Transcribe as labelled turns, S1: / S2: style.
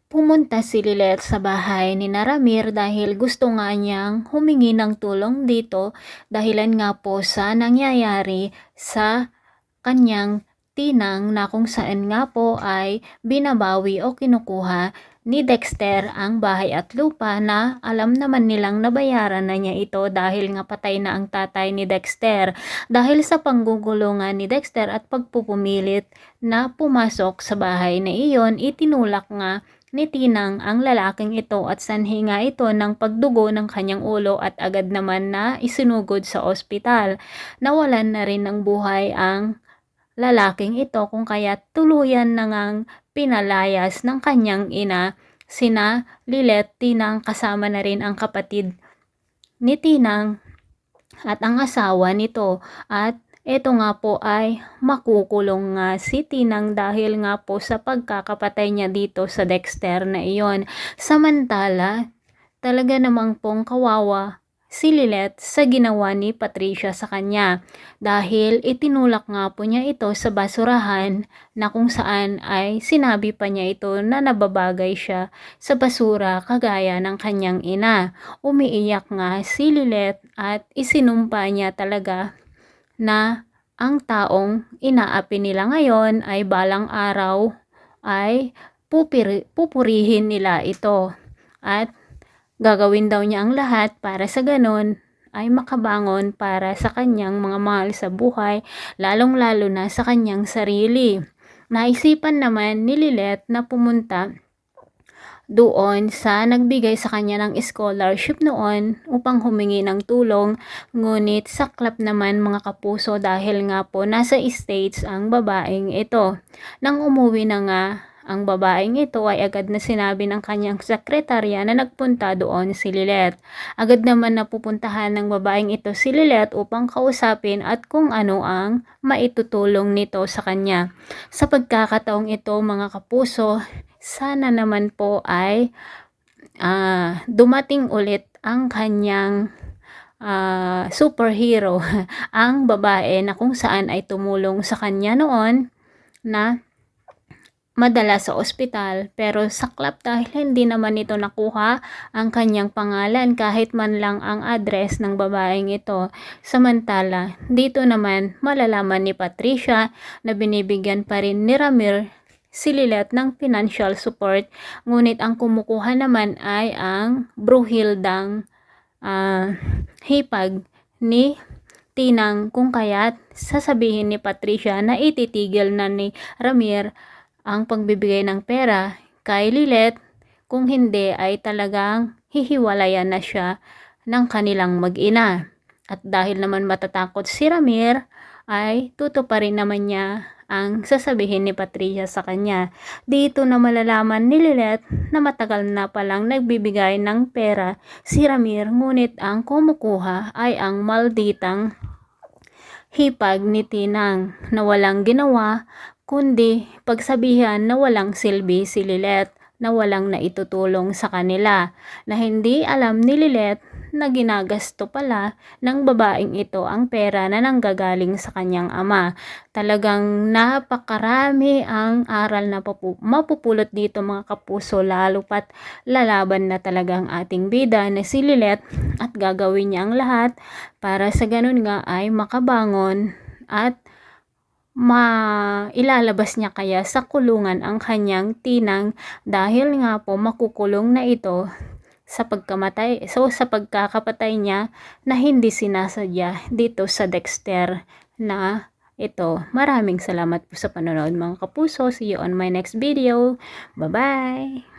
S1: Pumunta si Lilet sa bahay ni Ramir dahil gusto nga niyang humingi ng tulong dito dahilan nga po sa nangyayari sa kanyang tinang na kung saan nga po ay binabawi o kinukuha ni Dexter ang bahay at lupa na alam naman nilang nabayaran na niya ito dahil nga patay na ang tatay ni Dexter. Dahil sa panggugulungan ni Dexter at pagpupumilit na pumasok sa bahay na iyon, itinulak nga ni Tinang ang lalaking ito at sanhi nga ito ng pagdugo ng kanyang ulo at agad naman na isinugod sa ospital. Nawalan na rin ng buhay ang lalaking ito kung kaya tuluyan na ngang pinalayas ng kanyang ina, sina Lilet, Tinang kasama na rin ang kapatid ni Tinang at ang asawa nito. At ito nga po ay makukulong nga si Tinang dahil nga po sa pagkakapatay niya dito sa Dexter na iyon. Samantala, talaga namang pong kawawa si Lilet sa ginawa ni Patricia sa kanya dahil itinulak nga po niya ito sa basurahan na kung saan ay sinabi pa niya ito na nababagay siya sa basura kagaya ng kanyang ina. Umiiyak nga si Lilet at isinumpa niya talaga na ang taong inaapi nila ngayon ay balang araw ay pupurihin nila ito at gagawin daw niya ang lahat para sa ganon ay makabangon para sa kanyang mga mahal sa buhay, lalong-lalo na sa kanyang sarili. Naisipan naman ni Lilet na pumunta doon sa nagbigay sa kanya ng scholarship noon upang humingi ng tulong, ngunit saklap naman mga kapuso dahil nga po nasa States ang babaeng ito. Nang umuwi na nga ang babaeng ito ay agad na sinabi ng kanyang sekretarya na nagpunta doon si Lilet. Agad naman napupuntahan ng babaeng ito si Lilet upang kausapin at kung ano ang maitutulong nito sa kanya. Sa pagkakataong ito mga kapuso, sana naman po ay dumating ulit ang kanyang superhero, ang babae na kung saan ay tumulong sa kanya noon na madala sa ospital, pero saklap dahil hindi naman ito nakuha ang kanyang pangalan kahit man lang ang address ng babaeng ito. Samantala, dito naman malalaman ni Patricia na binibigyan pa rin ni Ramir si Lilet ng financial support, ngunit ang kumukuha naman ay ang bruhildang hipag ni Tinang kung kaya't sasabihin ni Patricia na ititigil na ni Ramir ang pagbibigay ng pera kay Lilet, kung hindi ay talagang hihiwalayan na siya ng kanilang mag-ina. At dahil naman matatakot si Ramir, ay tutuparin naman niya ang sasabihin ni Patricia sa kanya. Dito na malalaman ni Lilet na matagal na palang nagbibigay ng pera si Ramir, ngunit ang kumukuha ay ang malditang hipag ni Tinang na walang ginawa kundi pagsabihan na walang silbi si Lilet, na walang naitutulong sa kanila, na hindi alam ni Lilet na ginagasto pala ng babaeng ito ang pera na nanggagaling sa kanyang ama. Talagang napakarami ang aral na mapupulot dito mga kapuso, lalo pat lalaban na talagang ating bida na si Lilet at gagawin niya ang lahat para sa ganun nga ay makabangon at ilalabas niya kaya sa kulungan ang kanyang Tinang dahil nga po makukulong na ito sa pagkakapatay niya na hindi sinasadya dito sa Dexter na ito. Maraming salamat po sa panonood mga kapuso. See you on my next video. Bye-bye!